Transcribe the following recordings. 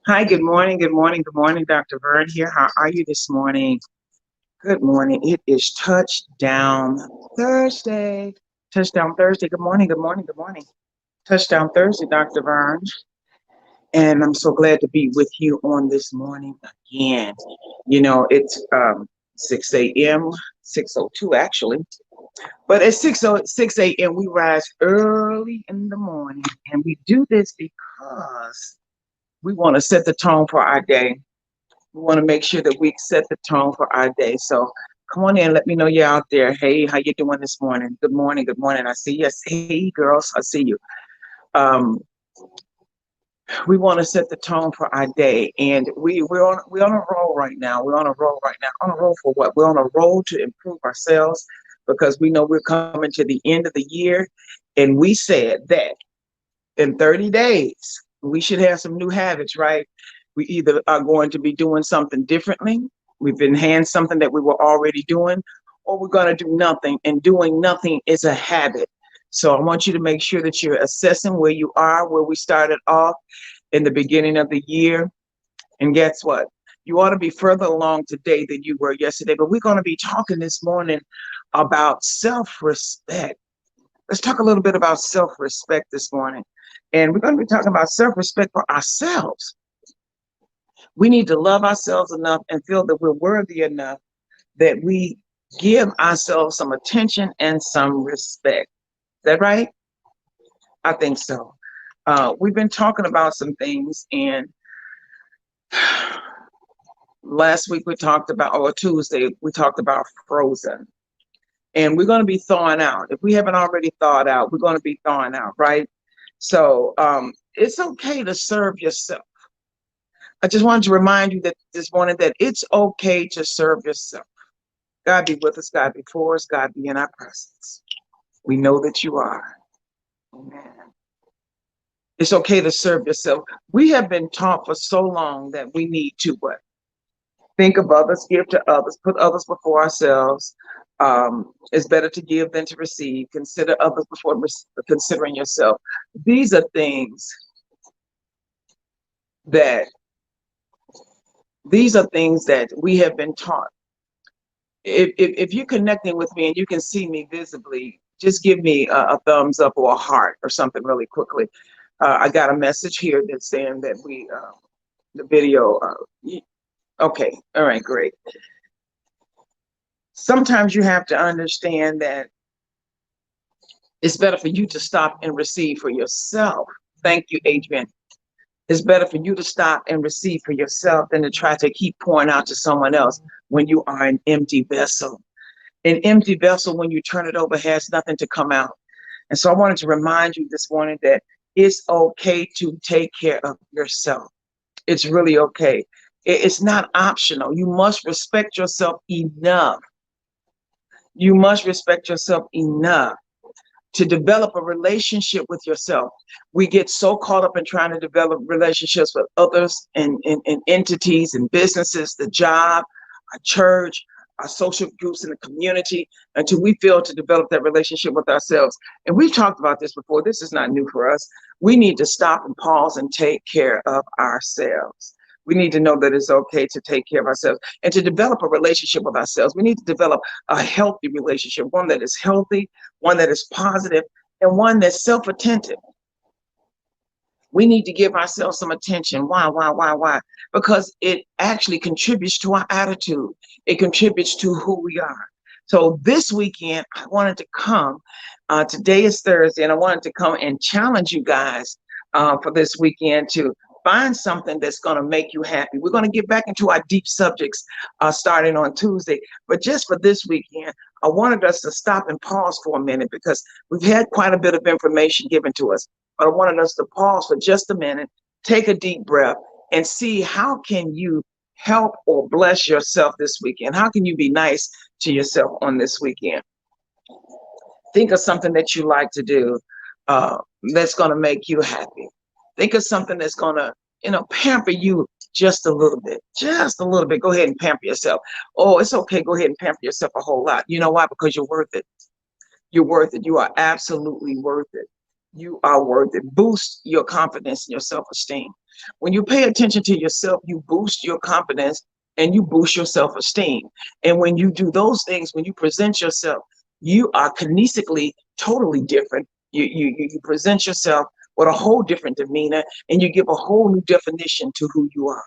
Hi, good morning, good morning, good morning, Dr. Bird here. How are you this morning? Good morning. It is Touchdown Thursday. Touchdown Thursday. Good morning, good morning, good morning. Touchdown Thursday, Dr. Vern. And I'm so glad to be with you on this morning again. It's 6 a.m., 6:02 actually. But at 6 a.m., we rise early in the morning. And we do this because we want to set the tone for our day. We want to make sure that we set the tone for our day. So come on in, let me know you're out there. Hey, how you doing this morning? Good morning, good morning. I see you. Hey, girls, I see you. Um, we want to set the tone for our day, and we're on a roll right now. We're on a roll right now. On a roll for what? We're on a roll to improve ourselves because we know we're coming to the end of the year, and we said that in 30 days we should have some new habits, right? We either are going to be doing something differently, we've enhanced something that we were already doing, or we're going to do nothing. And doing nothing is a habit. So I want you to make sure that you're assessing where you are, where we started off in the beginning of the year. And guess what? You ought to be further along today than you were yesterday. But we're going to be talking this morning about self respect. Let's talk a little bit about self respect this morning. And we're going to be talking about self respect for ourselves. We need to love ourselves enough and feel that we're worthy enough that we give ourselves some attention and some respect. Is that right? I think so. We've been talking about some things, and last week we talked about, or Tuesday, we talked about Frozen. And we're going to be thawing out. If we haven't already thawed out, we're going to be thawing out, right? So it's okay to serve yourself. I just wanted to remind you that this morning that it's okay to serve yourself. God be with us, God be for us, God be in our presence. We know that you are. Amen. It's okay to serve yourself. We have been taught for so long that we need to what? Think of others, give to others, put others before ourselves. It's better to give than to receive. Consider others before considering yourself. These are things that we have been taught. If you're connecting with me and you can see me visibly, just give me a thumbs up or a heart or something really quickly. I got a message here that's saying that the video. Okay, all right, great. Sometimes you have to understand that it's better for you to stop and receive for yourself. Thank you, Adrian. It's better for you to stop and receive for yourself than to try to keep pouring out to someone else when you are an empty vessel. An empty vessel, when you turn it over, has nothing to come out. And so I wanted to remind you this morning that it's okay to take care of yourself. It's really okay. It's not optional. You must respect yourself enough. You must respect yourself enough to develop a relationship with yourself. We get so caught up in trying to develop relationships with others and entities and businesses, the job, our church, our social groups in the community, until we fail to develop that relationship with ourselves. And we've talked about this before. This is not new for us. We need to stop and pause and take care of ourselves. We need to know that it's okay to take care of ourselves and to develop a relationship with ourselves. We need to develop a healthy relationship, one that is healthy, one that is positive, and one that's self-attentive. We need to give ourselves some attention. Why? Because it actually contributes to our attitude. It contributes to who we are. So this weekend, I wanted to come. Today is Thursday, and I wanted to come and challenge you guys for this weekend to find something that's going to make you happy. We're going to get back into our deep subjects starting on Tuesday. But just for this weekend, I wanted us to stop and pause for a minute because we've had quite a bit of information given to us. But I wanted us to pause for just a minute, take a deep breath, and see how can you help or bless yourself this weekend? How can you be nice to yourself on this weekend? Think of something that you like to do uh, that's going to make you happy. Think of something that's going to, pamper you just a little bit. Just a little bit. Go ahead and pamper yourself. Oh, it's okay. Go ahead and pamper yourself a whole lot. You know why? Because you're worth it. You're worth it. You are absolutely worth it. You are worth it. Boost your confidence and your self-esteem. When you pay attention to yourself, you boost your confidence and you boost your self-esteem. And when you do those things, when you present yourself, you are kinesically totally different. You present yourself with a whole different demeanor and you give a whole new definition to who you are.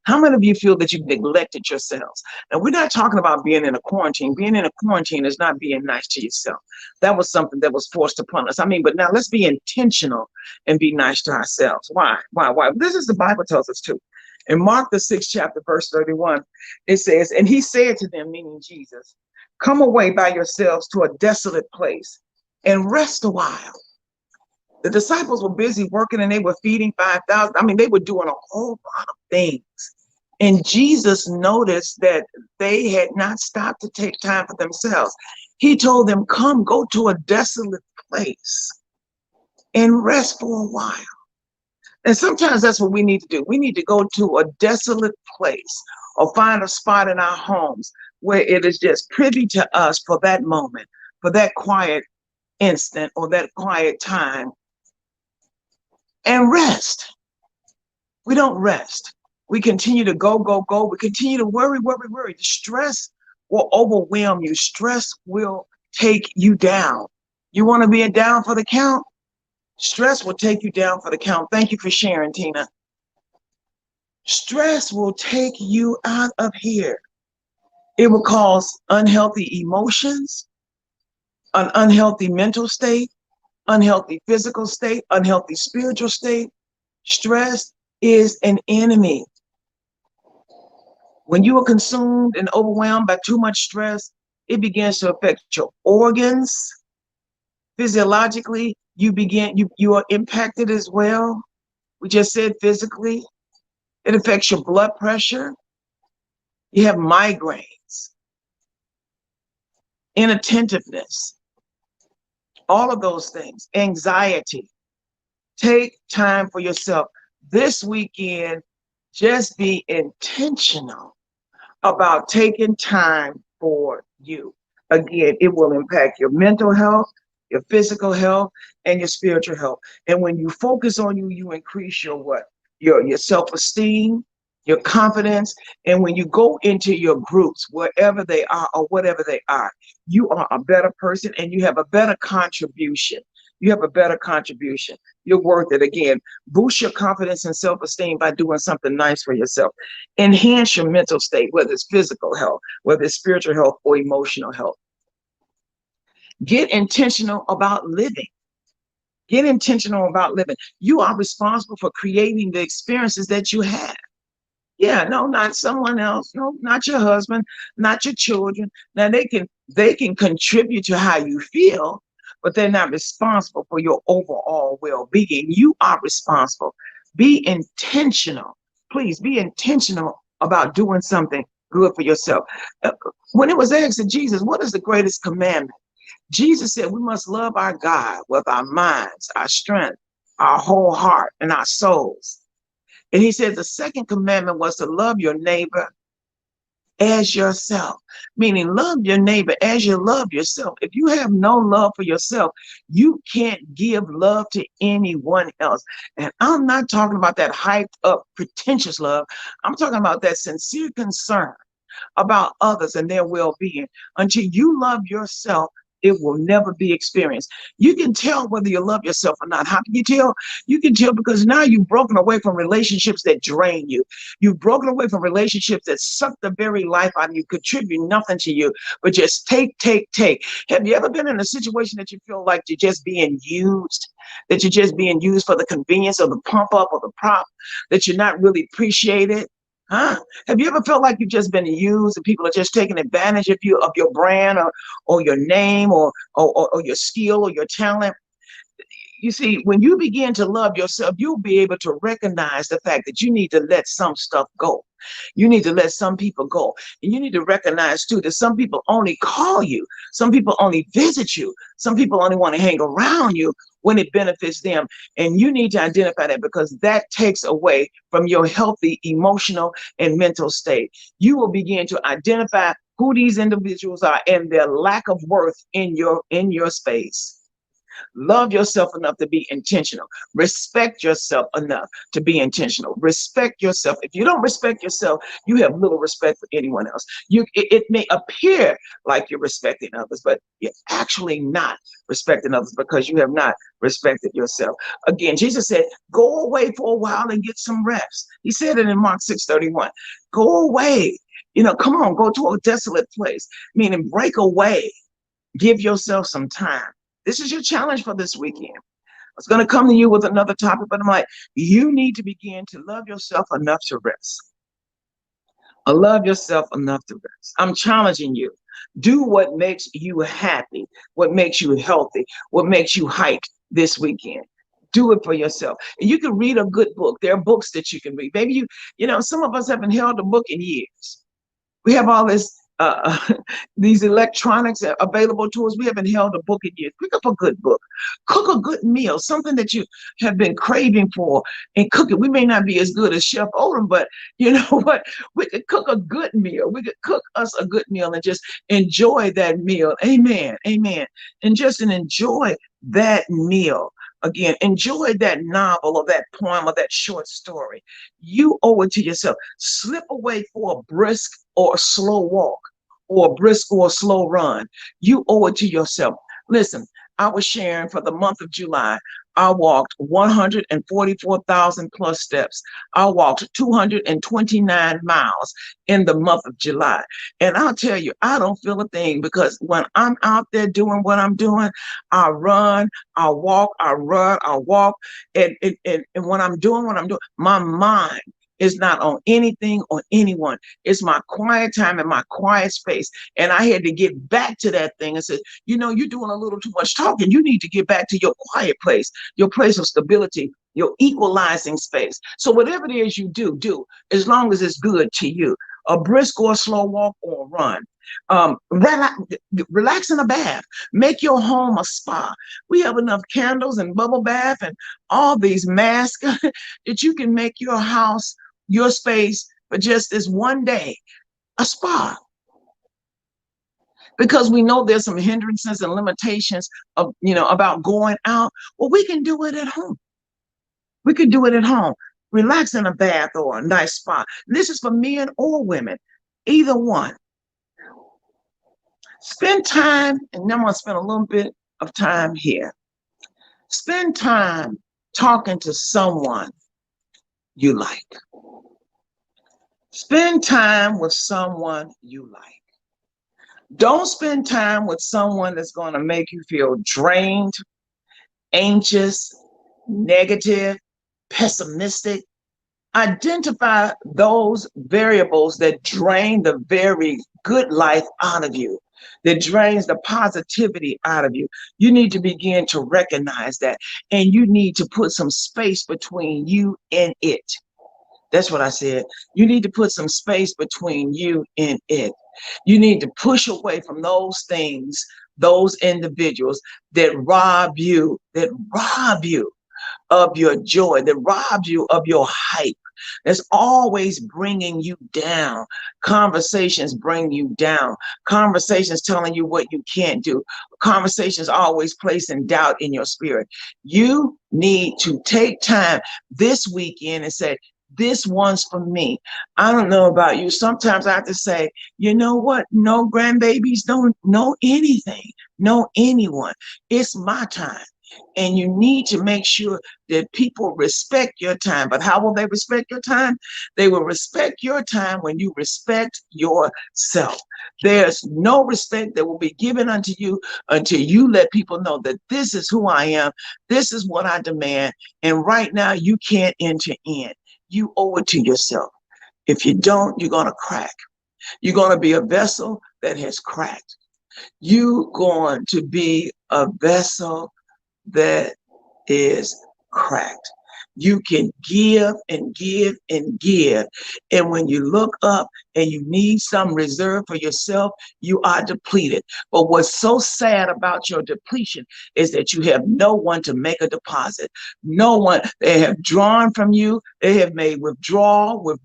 How many of you feel that you've neglected yourselves? And we're not talking about being in a quarantine. Being in a quarantine is not being nice to yourself. That was something that was forced upon us. I mean, but now let's be intentional and be nice to ourselves. Why? Why? This is the Bible tells us to. In Mark, the 6th chapter, verse 31, it says, and he said to them, meaning Jesus, come away by yourselves to a desolate place and rest a while. The disciples were busy working and they were feeding 5,000. I mean, they were doing a whole lot of things. And Jesus noticed that they had not stopped to take time for themselves. He told them, come, go to a desolate place and rest for a while. And sometimes that's what we need to do. We need to go to a desolate place or find a spot in our homes where it is just privy to us for that moment, for that quiet instant or that quiet time, and rest. We don't rest. We continue to go, go, go. We continue to worry, worry, worry. The stress will overwhelm you. Stress will take you down. You want to be down for the count? Stress will take you down for the count. Thank you for sharing, Tina. Stress will take you out of here. It will cause unhealthy emotions, an unhealthy mental state, unhealthy physical state, unhealthy spiritual state. Stress is an enemy. When you are consumed and overwhelmed by too much stress, it begins to affect your organs. Physiologically, you are impacted as well. We just said physically. It affects your blood pressure. You have migraines, inattentiveness, all of those things, anxiety. Take time for yourself. This weekend, just be intentional about taking time for you. Again, it will impact your mental health, your physical health, and your spiritual health. And when you focus on you, you increase your what? Your self-esteem, your confidence. And when you go into your groups, wherever they are or whatever they are, you are a better person and you have a better contribution. You have a better contribution. You're worth it. Again, boost your confidence and self-esteem by doing something nice for yourself. Enhance your mental state, whether it's physical health, whether it's spiritual health or emotional health. Get intentional about living. Get intentional about living. You are responsible for creating the experiences that you have. Yeah, no, not someone else. No, not your husband, not your children. Now they can contribute to how you feel, but they're not responsible for your overall well-being. You are responsible. Be intentional. Please be intentional about doing something good for yourself. When it was asked to Jesus, what is the greatest commandment? Jesus said we must love our God with our minds, our strength, our whole heart, and our souls. And he said the second commandment was to love your neighbor as yourself, meaning love your neighbor as you love yourself. If you have no love for yourself, you can't give love to anyone else. And I'm not talking about that hyped up, pretentious love. I'm talking about that sincere concern about others and their well-being. Until you love yourself, it will never be experienced. You can tell whether you love yourself or not. How can you tell? You can tell because now you've broken away from relationships that drain you. You've broken away from relationships that suck the very life out of you, contribute nothing to you, but just take, take, take. Have you ever been in a situation that you feel like you're just being used, that you're just being used for the convenience of the pump up or the prop, that you're not really appreciated? Huh? Have you ever felt like you've just been used and people are just taking advantage of you, of your brand or your name or your skill or your talent? You see, when you begin to love yourself, you'll be able to recognize the fact that you need to let some stuff go. You need to let some people go. And you need to recognize too that some people only call you. Some people only visit you. Some people only want to hang around you when it benefits them. And you need to identify that because that takes away from your healthy emotional and mental state. You will begin to identify who these individuals are and their lack of worth in your space. Love yourself enough to be intentional. Respect yourself enough to be intentional. Respect yourself. If you don't respect yourself, you have little respect for anyone else. It may appear like you're respecting others, but you're actually not respecting others because you have not respected yourself. Again, Jesus said, go away for a while and get some rest. He said it in Mark 6:31. Go away. Come on, go to a desolate place, meaning break away. Give yourself some time. This is your challenge for this weekend. I was going to come to you with another topic, but I'm like, you need to begin to love yourself enough to rest. Love yourself enough to rest. I'm challenging you. Do what makes you happy, what makes you healthy, what makes you hike this weekend. Do it for yourself. And you can read a good book. There are books that you can read. Maybe some of us haven't held a book in years. We have all this these electronics available to us. We haven't held a book in years. Pick up a good book. Cook a good meal, something that you have been craving for, and cook it. We may not be as good as Chef Odom, but you know what? We could cook a good meal. We could cook us a good meal and just enjoy that meal. Amen. Amen. And just enjoy that meal. Again, enjoy that novel or that poem or that short story. You owe it to yourself. Slip away for a brisk or a slow walk or a brisk or a slow run. You owe it to yourself. Listen, I was sharing for the month of July. I walked 144,000 plus steps. I walked 229 miles in the month of July. And I'll tell you, I don't feel a thing because when I'm out there doing what I'm doing, I run, I walk, I run, I walk. And when I'm doing what I'm doing, my mind is not on anything or anyone. It's my quiet time and my quiet space. And I had to get back to that thing and say, you're doing a little too much talking. You need to get back to your quiet place, your place of stability, your equalizing space. So whatever it is you do as long as it's good to you. A brisk or a slow walk or a run. Relax in a bath. Make your home a spa. We have enough candles and bubble bath and all these masks that you can make your house, your space, for just this one day, a spa. Because we know there's some hindrances and limitations of, about going out. Well, we can do it at home. We can do it at home. Relax in a bath or a nice spa. This is for men or women, either one. Spend time, and then I'm going to spend a little bit of time here. Spend time talking to someone you like. Spend time with someone you like. Don't spend time with someone that's going to make you feel drained, anxious, negative, pessimistic. Identify those variables that drain the very good life out of you, that drains the positivity out of you. You need to begin to recognize that, and you need to put some space between you and it. That's what I said. You need to put some space between you and it. You need to push away from those things, those individuals that rob you of your joy, that robs you of your hype, that's always bringing you down. Conversations bring you down. Conversations telling you what you can't do. Conversations always placing doubt in your spirit. You need to take time this weekend and say, this one's for me. I don't know about you. Sometimes I have to say, you know what? No grandbabies don't know anything, know anyone. It's my time. And you need to make sure that people respect your time. But how will they respect your time? They will respect your time when you respect yourself. There's no respect that will be given unto you until you let people know that this is who I am. This is what I demand. And right now you can't enter in. You owe it to yourself. If you don't, you're going to crack. You're going to be a vessel that has cracked. You're going to be a vessel that is cracked. You can give and give and give. And when you look up and you need some reserve for yourself, you are depleted. But what's so sad about your depletion is that you have no one to make a deposit. No one. They have drawn from you. They have made withdrawal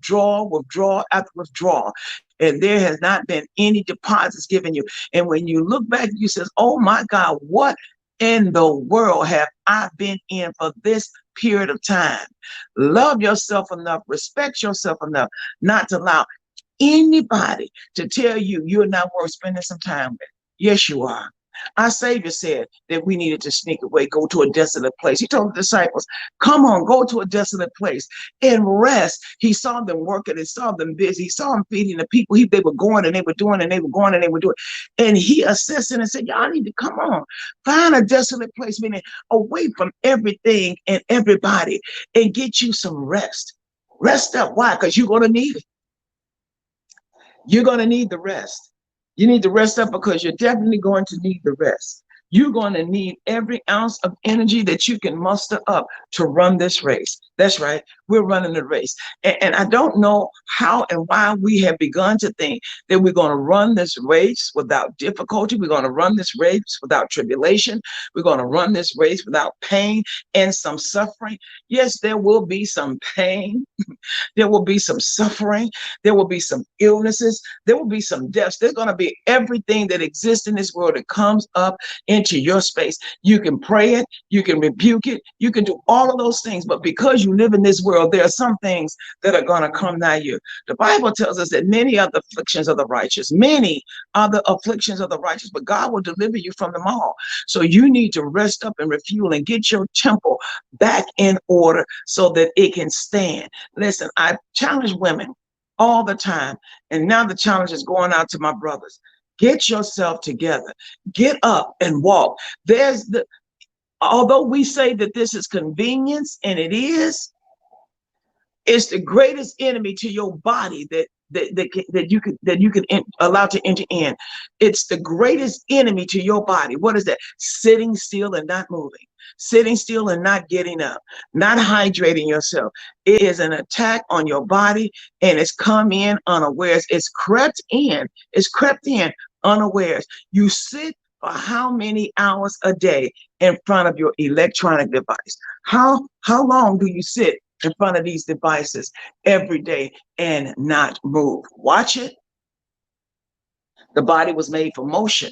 after withdrawal. And there has not been any deposits given you. And when you look back, you say, oh my God, what in the world have I been in for this period of time? Love yourself enough, respect yourself enough, not to allow anybody to tell you you're not worth spending some time with. Yes, you are. Our Savior said that we needed to sneak away, go to a desolate place. He told the disciples, come on, go to a desolate place and rest. He saw them working, he saw them busy, he saw them feeding the people. They were going and they were doing and they were going and they were doing. And he assessed it and said, y'all need to come on, find a desolate place, meaning away from everything and everybody, and get you some rest. Rest up. Why? Because you're going to need it. You're going to need the rest. You need to rest up because you're definitely going to need the rest. You're going to need every ounce of energy that you can muster up to run this race. That's right. We're running the race. And I don't know how and why we have begun to think that we're going to run this race without difficulty. We're going to run this race without tribulation. We're going to run this race without pain and some suffering. Yes, there will be some pain. There will be some suffering. There will be some illnesses. There will be some deaths. There's going to be everything that exists in this world that comes up into your space. You can pray it. You can rebuke it. You can do all of those things. But because you live in this world, there are some things that are going to come nigh you. The Bible tells us that many are the afflictions of the righteous. Many are the afflictions of the righteous, but God will deliver you from them all. So you need to rest up and refuel and get your temple back in order so that it can stand. Listen, I challenge women all the time, and now the challenge is going out to my brothers. Get yourself together. Get up and walk. Although we say that this is convenience, and it is, it's the greatest enemy to your body that you can allow to enter in. It's the greatest enemy to your body. What is that? Sitting still and not moving. Sitting still and not getting up, not hydrating yourself. It is an attack on your body, and it's come in unawares. It's crept in. It's crept in unawares. You sit for how many hours a day in front of your electronic device? How long do you sit in front of these devices every day and not move? Watch it. The body was made for motion.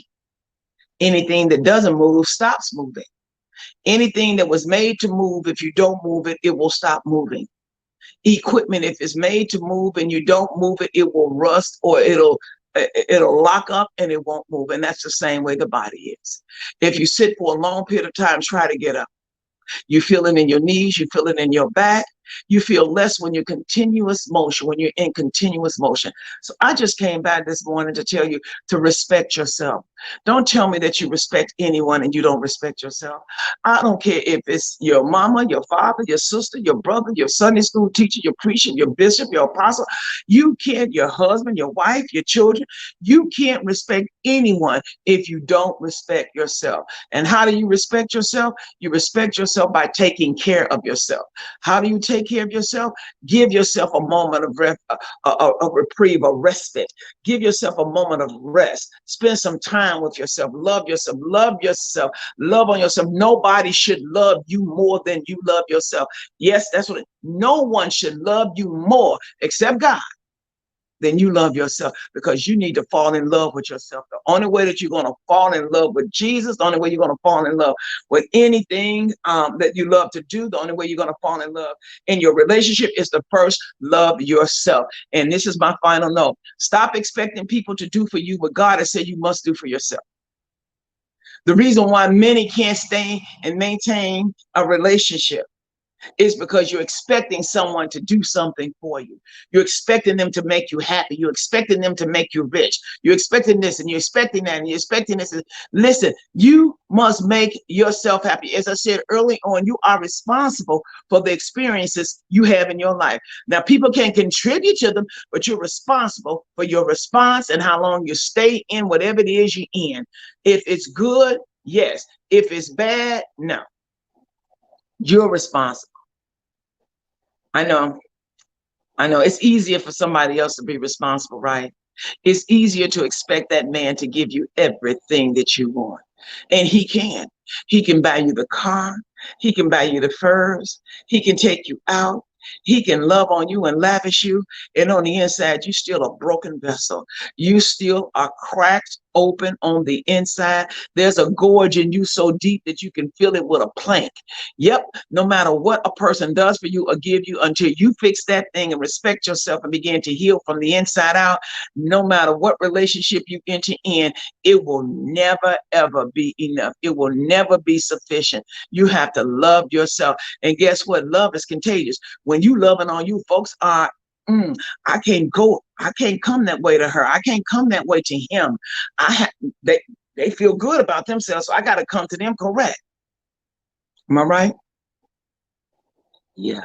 Anything that doesn't move stops moving. Anything that was made to move, if you don't move it, it will stop moving. Equipment, if it's made to move and you don't move it, it will rust or it'll lock up and it won't move. And that's the same way the body is. If you sit for a long period of time, try to get up. You feel it in your knees, you feel it in your back. You feel less when you're continuous motion, when you're in continuous motion. So I just came back this morning to tell you to respect yourself. Don't tell me that you respect anyone and you don't respect yourself. I don't care if it's your mama, your father, your sister, your brother, your Sunday school teacher, your preacher, your bishop, your apostle. You can't, your husband, your wife, your children. You can't respect anyone if you don't respect yourself. And how do you respect yourself? You respect yourself by taking care of yourself. How do you take care of yourself? Give yourself a moment of a reprieve, a respite. Give yourself a moment of rest. Spend some time with yourself. Love yourself. Love yourself. Love on yourself. Nobody should love you more than you love yourself. Yes, that's what no one should love you more except God than you love yourself, because you need to fall in love with yourself. The only way that you're going to fall in love with Jesus, the only way you're going to fall in love with anything that you love to do, the only way you're going to fall in love in your relationship is to first love yourself. And this is my final note. Stop expecting people to do for you what God has said you must do for yourself. The reason why many can't stay and maintain a relationship is because you're expecting someone to do something for you. You're expecting them to make you happy. You're expecting them to make you rich. You're expecting this and you're expecting that and you're expecting this. Listen, you must make yourself happy. As I said early on, you are responsible for the experiences you have in your life. Now, people can contribute to them, but you're responsible for your response and how long you stay in whatever it is you're in. If it's good, yes. If it's bad, no. You're responsible. I know it's easier for somebody else to be responsible, right? It's easier to expect that man to give you everything that you want. And he can. He can buy you the car. He can buy you the furs. He can take you out. He can love on you and lavish you. And on the inside, you still a broken vessel. You still are cracked open on the inside. There's a gorge in you so deep that you can fill it with a plank. Yep, no matter what a person does for you or give you, until you fix that thing and respect yourself and begin to heal from the inside out, no matter what relationship you enter in, it will never, ever be enough. It will never be sufficient. You have to love yourself. And guess what? Love is contagious. When you loving on you, folks are, I can't come that way to her. I can't come that way to him. They feel good about themselves, so I got to come to them correct. Am I right? Yeah,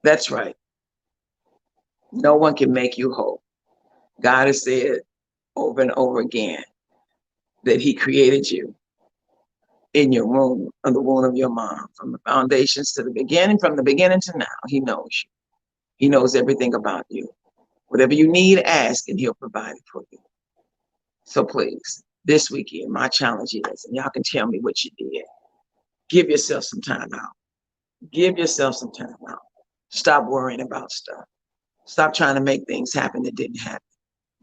that's right. No one can make you whole. God has said over and over again that he created you in your womb, in the womb of your mom, from the foundations to the beginning, from the beginning to now. He knows you. He knows everything about you. Whatever you need, ask, and he'll provide it for you. So please, this weekend, my challenge is, and y'all can tell me what you did, give yourself some time out. Give yourself some time out. Stop worrying about stuff. Stop trying to make things happen that didn't happen.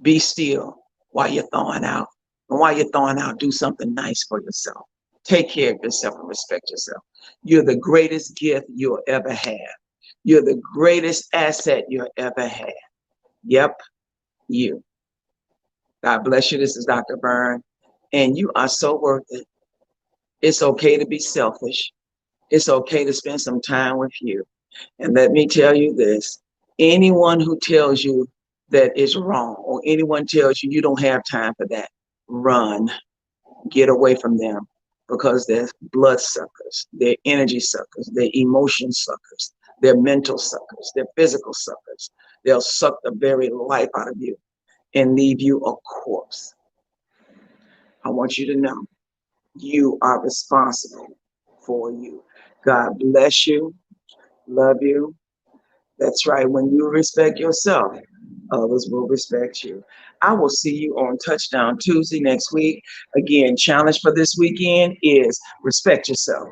Be still while you're thawing out. And while you're thawing out, do something nice for yourself. Take care of yourself and respect yourself. You're the greatest gift you'll ever have. You're the greatest asset you'll ever have. Yep, you. God bless you. This is Dr. Byrne, and you are so worth it. It's okay to be selfish. It's okay to spend some time with you. And let me tell you this, anyone who tells you that is wrong, or anyone tells you you don't have time for that, run, get away from them, because they're blood suckers, they're energy suckers, they're emotion suckers, they're mental suckers, they're physical suckers. They'll suck the very life out of you and leave you a corpse. I want you to know you are responsible for you. God bless you. Love you. That's right. When you respect yourself, others will respect you. I will see you on Touchdown Tuesday next week. Again, challenge for this weekend is respect yourself.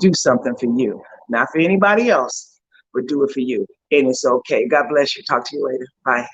Do something for you. Not for anybody else, but do it for you. And it's okay. God bless you. Talk to you later. Bye.